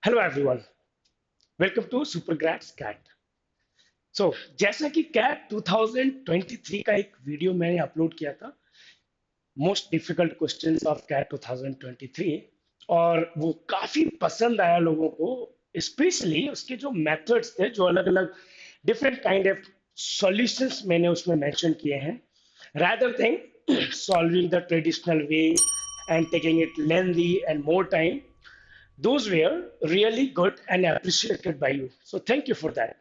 Hello everyone, welcome to super grads CAT. जैसा कि cat 2023 का एक वीडियो मैंने अपलोड किया था, most difficult questions of CAT 2023, और वो काफी पसंद आया लोगों को। स्पेशली उसके जो मेथड्स थे, जो अलग अलग डिफरेंट काइंड ऑफ सॉल्यूशंस मैंने उसमें मेंशन किए हैं, rather than solving the traditional way and taking it lengthy and more time. Those were really good and appreciated by you. So thank you for that.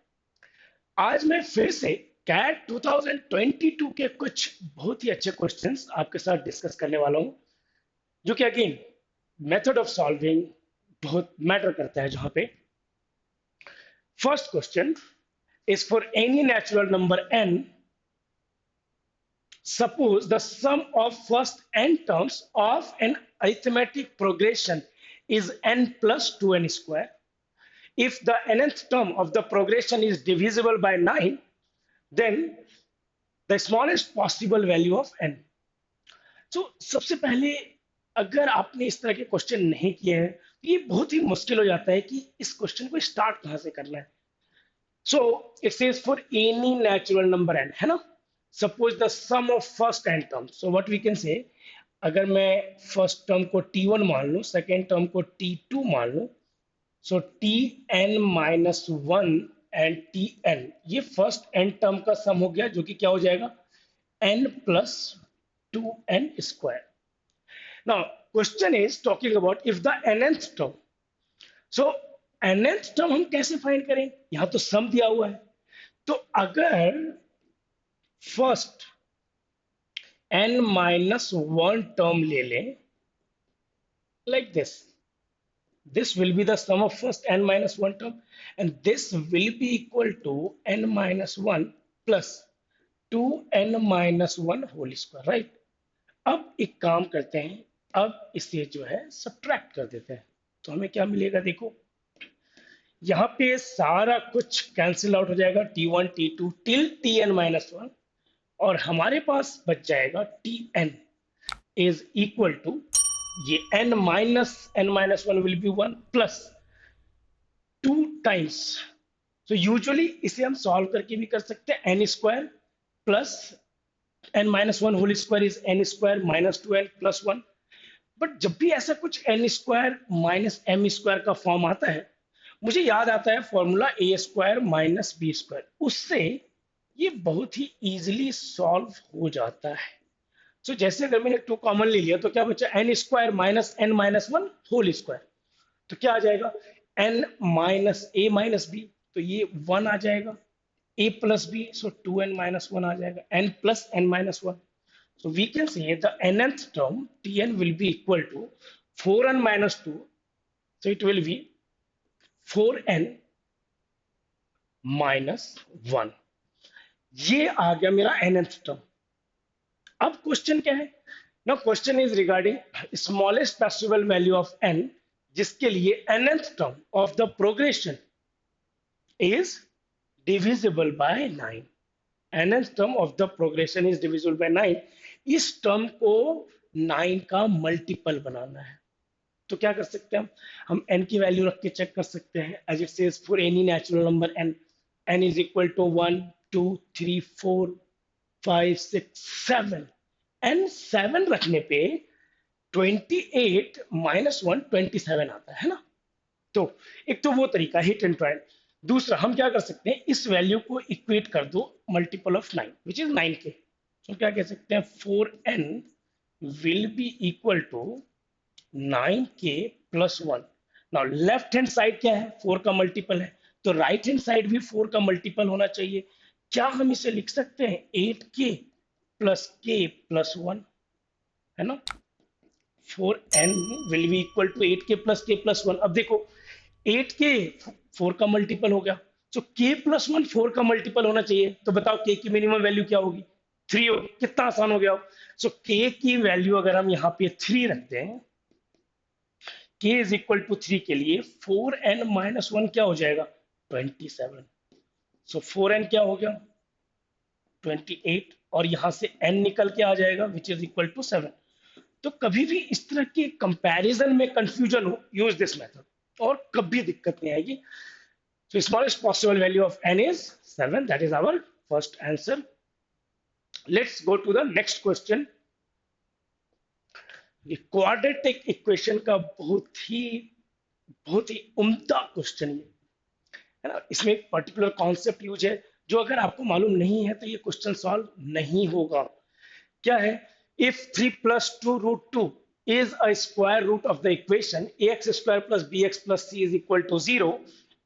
आज मैं फिर से cat 2022 के कुछ बहुत ही अच्छे क्वेश्चंस आपके साथ डिस्कस करने वाला हूं, जो कि अगेन मेथड ऑफ सॉल्विंग बहुत मैटर करता है। जहां पे first question is for any natural number n. Suppose the sum of first n terms of an arithmetic progression is n plus 2n square. If the nth term of the progression is divisible by 9, then the smallest possible value of n. So, सबसे पहले अगर आपने इस तरह के question नहीं किए हैं तो ये बहुत ही मुश्किल हो जाता है कि इस क्वेश्चन को स्टार्ट कहाँ से करना है। So it says for any natural number n, है ना? Suppose the sum of first n terms. So what we can say, अगर मैं फर्स्ट टर्म को t1 मान लूं, सेकेंड टर्म को t2 मान लूं, सो tn minus one and tn, ये फर्स्ट n टर्म का सम हो गया, जो कि क्या हो जाएगा, n plus 2n square. Now question is talking about if the nth term. So nth term हम कैसे फाइंड करें? यहां तो सम दिया हुआ है, तो अगर first n minus one term ले लें, like this will be the sum of first n minus 1 term, and this will be equal to n minus 1 plus 2n minus 1 whole square, right? अब एक काम करते हैं, अब इसे जो है सब्ट्रैक्ट कर देते हैं, तो हमें क्या मिलेगा? देखो, यहाँ पे सारा कुछ कैंसिल आउट हो जाएगा, t1 t2 till tn minus one, और हमारे पास बच जाएगा tn इज इक्वल टू, ये n minus one will be one plus two times. तो यूजुअली इसे हम सॉल्व करके भी कर सकते हैं, n square plus n minus one whole square is n square minus two n plus one. But जब भी ऐसा कुछ n square minus m square का फॉर्म आता है, मुझे याद आता है formula a square minus b square, उससे ये बहुत ही इजीली सॉल्व हो जाता है। सो जैसे अगर मैंने टू कॉमन ले लिया तो क्या बचा, n square minus n minus one whole square, तो क्या आ जाएगा, n minus a minus b, तो ये वन आ जाएगा, a plus b, so two n minus one आ जाएगा, n plus n minus one. So we can say the nth term Tn will be equal to 4n minus 2. So it will be 4n minus 1. ये आ गया मेरा nth term। अब question क्या है? Now question is regarding smallest possible value of n, जिसके लिए nth term of the progression is divisible by 9. nth term of the progression is divisible by 9। इस टर्म को 9 का मल्टीपल बनाना है, तो क्या कर सकते हैं हम n की वैल्यू रख के चेक कर सकते हैं, as it says for any natural number n is equal to 1 2 3 4 5 6 7, n 7 रखने पे 28 माइनस 1 27 आता है ना। तो एक तो वो तरीका हिट एंड ट्रायल। दूसरा हम क्या कर सकते हैं, इस वैल्यू को इक्वेट कर दो multiple of 9 which is 9k। तो क्या कह सकते हैं, 4n will be equal to 9k plus 1। Now left hand side क्या है, 4 का मल्टीपल है, तो राइट हैंड साइड भी 4 का मल्टीपल होना चाहिए। क्या हम इसे लिख सकते हैं 8k प्लस k प्लस 1, है ना। 4n will be equal to 8k plus k plus 1। अब देखो 8k 4 का मल्टीपल हो गया, तो k प्लस 1 4 का मल्टीपल होना चाहिए, तो बताओ k की मिनिमम वैल्यू क्या होगी, 3 होगी। कितना आसान हो गया। सो k की वैल्यू अगर हम यहाँ पे 3 रखते हैं, k इज इक्वल टू 3 के लिए 4n माइनस 1 क्या हो जाएगा, 27। सो 4n क्या हो गया, 28, और यहां से n निकल के आ जाएगा विच इज इक्वल टू 7। तो कभी भी इस तरह के कंपैरिजन में कंफ्यूजन हो, यूज दिस मेथड। और कभी दिक्कत नहीं आएगी. So smallest possible value of n is 7. That is our first answer. Let's go to the next question. ये क्वाड्रेटिक इक्वेशन का बहुत ही उम्दा क्वेश्चन है ना. इसमें एक पर्टिकुलर कॉन्सेप्ट यूज है जो अगर आपको मालूम नहीं है तो ये क्वेश्चन सॉल्व नहीं होगा. क्या है? If 3 plus 2 root 2 is a square root of the equation ax square plus bx plus c is equal to 0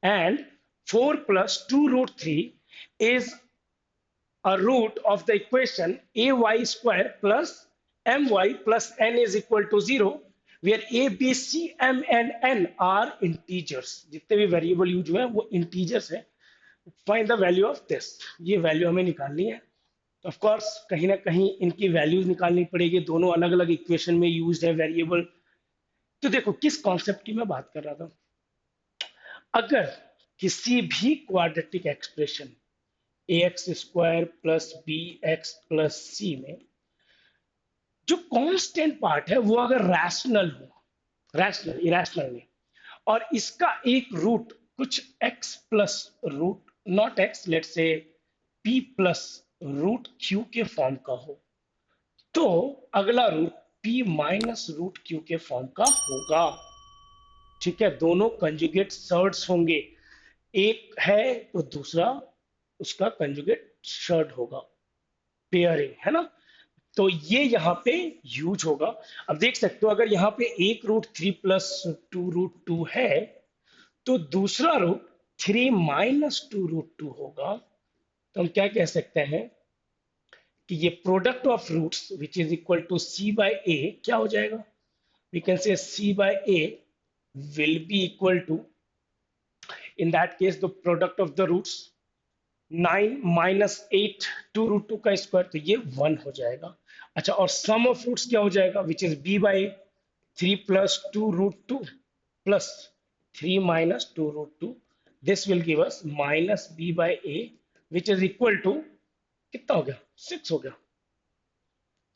and 4 plus 2 root 3 is a root of the equation ay square plus my plus n is equal to 0 where a, b, c, m and n are integers. जितने भी variable use हुए हैं वो integers है. Find the value of this. ये value हमें निकालनी है. ऑफ कोर्स कहीं ना कहीं इनकी वैल्यूज निकालनी पड़ेगी. दोनों अलग अलग इक्वेशन में यूज्ड है वेरिएबल. तो देखो किस कॉन्सेप्ट की मैं बात कर रहा था. अगर किसी भी quadratic expression ax square plus b x plus c में जो कांस्टेंट पार्ट है वो अगर रैशनल हो, रैशनल इरेशनल नहीं, और इसका एक रूट कुछ x plus root not x let's say p plus root q के फॉर्म का हो, तो अगला root p minus root q के फॉर्म का होगा. ठीक है, दोनों कंजुगेट सर्ड्स होंगे. एक है तो दूसरा उसका कंजुगेट सर्ड होगा. पेयरिंग है ना. तो ये यहाँ पे यूज होगा. अब देख सकते हो अगर यहाँ पे एक रूट 3 प्लस 2 रूट 2 है तो दूसरा रूट 3 माइनस 2 रूट 2 होगा. तो हम क्या कह सकते हैं कि ये product of roots which is equal to c by a क्या हो जाएगा. We can say c by a will be equal to, in that case the product of the roots 9 minus 8 2 root 2 का स्क्वायर, तो ये 1 हो जाएगा. अच्छा, और सम ऑफ रूट्स क्या हो जाएगा which is b by 3 plus 2 root 2 plus 3 minus 2 root 2. This will give us minus b by a which is equal to कितना हो गया 6 हो गया.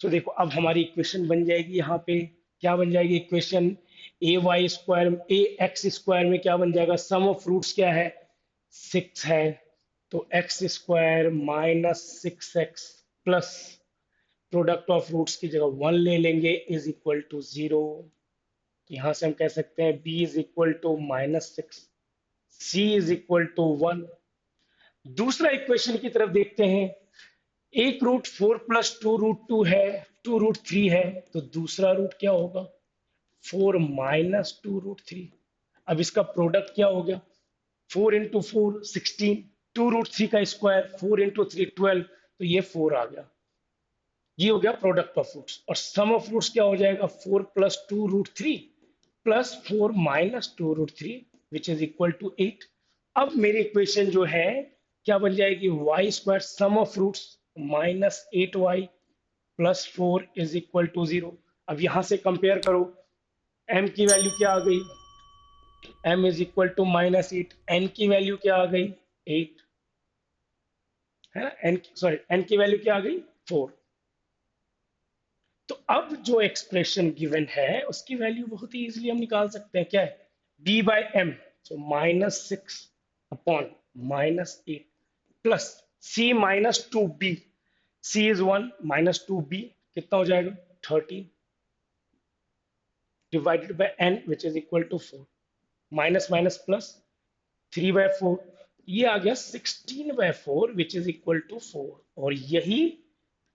तो देखो अब हमारी इक्वेशन बन जाएगी. यहाँ पे क्या बन जाएगी इक्वेशन ए वाई स्क्वायर ए एक्स स्क्वायर में क्या बन जाएगा. सम ऑफ रूट्स क्या है 6 है, तो x square minus 6x plus product of roots की जगह 1 ले लेंगे इज इक्वल टू 0. यहां से हम कह सकते हैं b is equal to minus 6, c is equal to 1. दूसरा इक्वेशन की तरफ देखते हैं. एक रूट 4 प्लस 2 रूट 2 है, 2 रूट 3 है, तो दूसरा रूट क्या होगा 4 माइनस 2 रूट 3. अब इसका प्रोडक्ट क्या हो गया 4 इंटू 4 16, 2 रूट 3 का स्क्वायर 4 इंटू 3 12, तो ये 4 आ गया. ये हो गया प्रोडक्ट ऑफ रूट्स. और सम ऑफ रूट्स क्या हो जाएगा 4 plus 2 root 3 plus 4 minus 2 root 3 which is equal to 8. अब मेरी इक्वेशन जो है क्या बन जाएगी y square sum of roots minus 8y plus 4 is equal to 0. अब यहां से कंपेयर करो, m की वैल्यू क्या आ गई m is equal to minus 8, n की वैल्यू क्या आ गई 8 है ना. n की वैल्यू क्या आ गई 4. तो अब जो एक्सप्रेशन गिवन है उसकी वैल्यू बहुत ही इजीली हम निकाल सकते हैं. क्या है b by m, so minus 6 upon minus 8 plus c minus 2b, c is 1 minus 2b कितना हो जाएगा 30 divided by n which is equal to 4. Minus minus plus 3 by 4, ये आ गया 16 by 4 which is equal to 4. और यही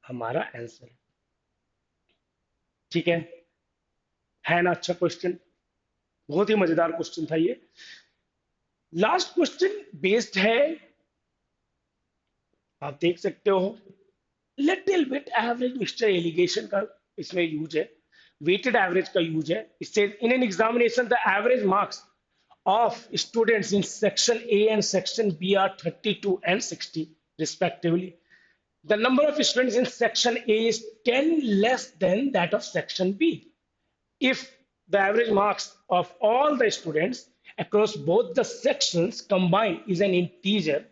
हमारा answer है. ठीक है ना. अच्छा क्वेश्चन, बहुत ही मजेदार क्वेश्चन था ये. लास्ट क्वेश्चन बेस्ड है, आप देख सकते हो little bit average mixture allegation का इसमें यूज है, वेटेड एवरेज का यूज है. इससे in an examination the average marks of students in section A and section B are 32 and 60 respectively. The number of students in section A is 10 less than that of section B. If the average marks of all the students across both the sections combined is an integer,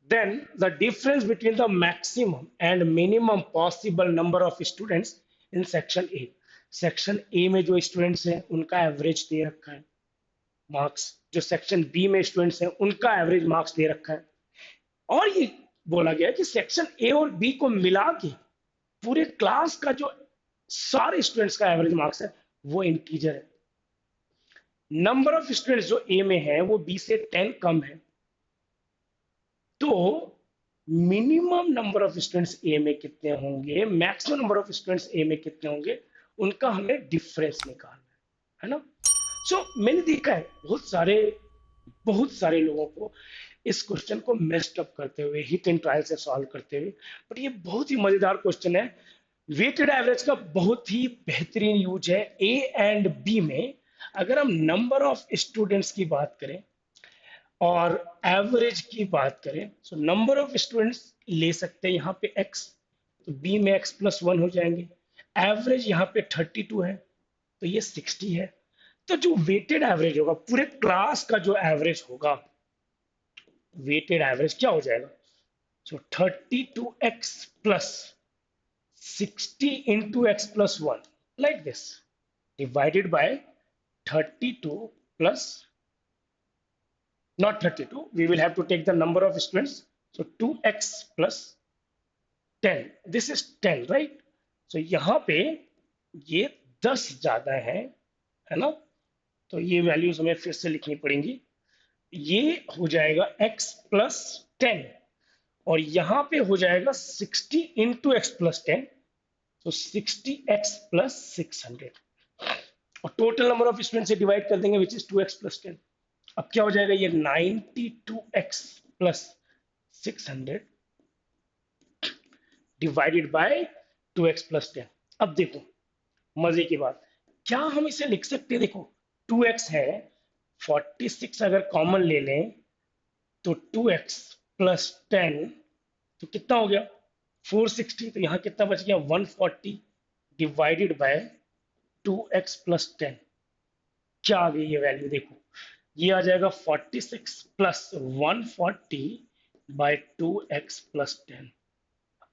then the difference between the maximum and minimum possible number of students in section A. Section A में जो students हैं उनका average दे रखा है, marks जो section B में students हैं उनका एवरेज मार्क्स दे रखा है, और ये बोला गया है कि सेक्शन ए और बी को मिला के पूरे क्लास का जो सारे स्टूडेंट्स का एवरेज मार्क्स है वो इंटीजर है। नंबर ऑफ स्टूडेंट्स जो ए में है वो बी से 10 कम है, तो मिनिमम नंबर ऑफ स्टूडेंट्स ए में कितने होंगे, मैक्सिमम नंबर ऑफ स्टूडेंट्स ए में कितने होंगे, उनका हमें डिफरेंस निकालना है ना। सो मैंने देखा है बहुत सारे लोगों को इस क्वेश्चन को मेस्ड अप करते हुए, हिट एंड ट्रायल से सॉल्व करते हुए, बट ये बहुत ही मजेदार क्वेश्चन है। वेटेड एवरेज का बहुत ही बेहतरीन यूज है ए एंड बी में। अगर हम नंबर ऑफ स्टूडेंट्स की बात करें और एवरेज की बात करें, सो नंबर ऑफ स्टूडेंट्स ले सकते हैं यहाँ पे x, तो b में x प्लस 1 हो जाएंगे। एवरेज यहाँ पे 32 है, तो ये 60 है। तो जो वेटेड एवरेज होगा पूरे क्लास का, जो एवरेज होगा, वेटेड एवरेज क्या हो जाएगा, सो 32x plus 60 into x plus 1 like this divided by 32 plus, not 32, we will have to take the number of students, so 2x plus 10, this is 10 right, so यहाँ पे ये 10 ज्यादा है ना, तो ये वैल्यूज हमें फिर से लिखनी पड़ेंगी। ये हो जाएगा x प्लस 10 और यहाँ पे हो जाएगा 60 into x plus 10, तो 60x plus 600 और टोटल नंबर ऑफ स्टूडेंट से डिवाइड कर देंगे विच इज 2x plus 10। अब क्या हो जाएगा, ये 92x plus 600 divided by 2x plus 10। अब देखो मजे की बात, क्या हम इसे लिख सकते हैं, देखो 2x है, 46 अगर कॉमन ले लें तो 2x plus 10 तो कितना हो गया 460, तो यहाँ कितना बच गया 140 डिवाइडेड बाय 2x plus 10। क्या आ गई ये वैल्यू, देखो ये आ जाएगा 46 प्लस 140 बाय 2x plus 10,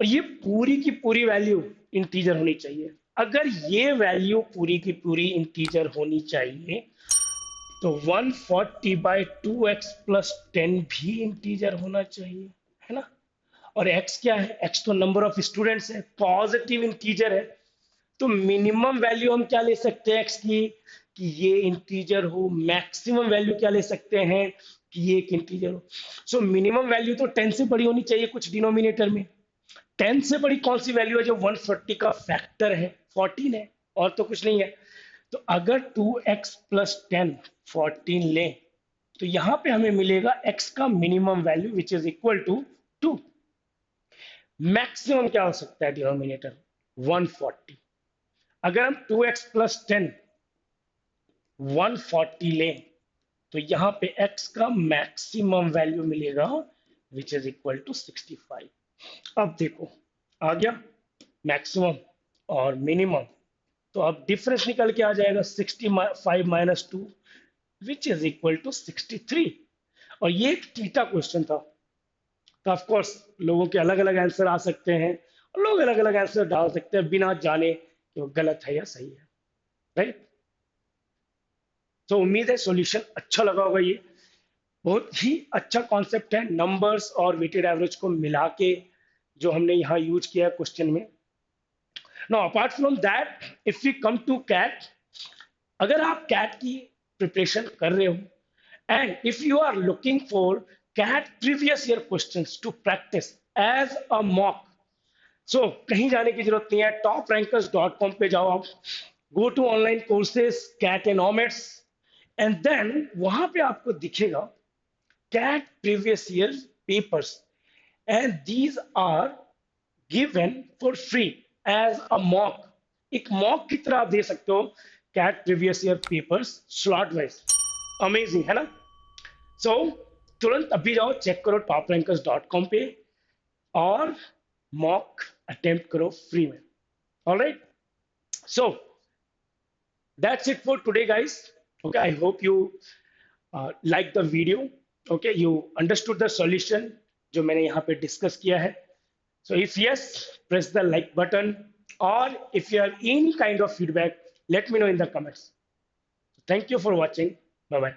और ये पूरी की पूरी वैल्यू इंटीजर होनी चाहिए। अगर ये वैल्यू पूरी की पूरी इंटीजर होनी चाहिए तो 140 बाय 2x plus 10 भी इंटीजर होना चाहिए, है ना। और x क्या है, x तो नंबर ऑफ स्टूडेंट्स है, पॉजिटिव इंटीजर है, तो मिनिमम वैल्यू हम क्या ले सकते हैं x की, कि ये इंटीजर हो। मैक्सिमम वैल्यू क्या ले सकते हैं कि ये एक इंटीजर हो। सो मिनिमम वैल्यू तो 10 से बड़ी होनी चाहिए कुछ डिनोमिनेटर में। 10 से बड़ी कौन सी वैल्यू है जो 140 का फैक्टर है, 14 है, और तो कुछ नहीं है। तो अगर 2x plus 10 14 लें तो यहां पे हमें मिलेगा x का minimum value which is equal to 2। Maximum क्या हो सकता है डिनोमिनेटर 140। अगर हम 2x plus 10 140 लें तो यहां पे x का मैक्सिमम वैल्यू मिलेगा विच इज इक्वल टू 65। अब देखो आ गया मैक्सिमम और मिनिमम, तो अब डिफरेंस निकल के आ जाएगा 65 minus 2 which is equal to 63। और ये एक थीटा क्वेश्चन था, तो ऑफ कोर्स लोगों के अलग अलग आंसर आ सकते हैं और लोग अलग अलग आंसर डाल सकते हैं बिना जाने कि वो गलत है या सही है, राइट। तो उम्मीद है सॉल्यूशन अच्छा लगा होगा। ये बहुत ही अच्छा कॉन्सेप्ट है, नंबर्स और वेटेड एवरेज को मिला के जो हमने यहाँ यूज किया है क्वेश्चन में। Now apart from that if we come to CAT, अगर आप कैट की प्रिपरेशन कर रहे हो and if you are looking for CAT previous year questions to practise as a mock, so कहीं जाने की जरूरत नहीं है, toprankers.com पे जाओ आप, go to online courses CAT and OMETs, and then वहां पे आपको दिखेगा CAT previous year papers and these are given for free as a mock. एक मॉक की तरह आप दे सकते हो CAT previous year papers slot wise. Amazing है ना। सो तुरंत अभी जाओ, चेक करो toprankers.com पे और मॉक अटेम्प्ट करो फ्री में। Alright, so that's it for today guys. Okay, I hope you like the video. Okay, you understood the solution जो मैंने यहाँ पे डिस्कस किया है। So if yes, press the like button, or if you have any kind of feedback, let me know in the comments. Thank you for watching. Bye bye.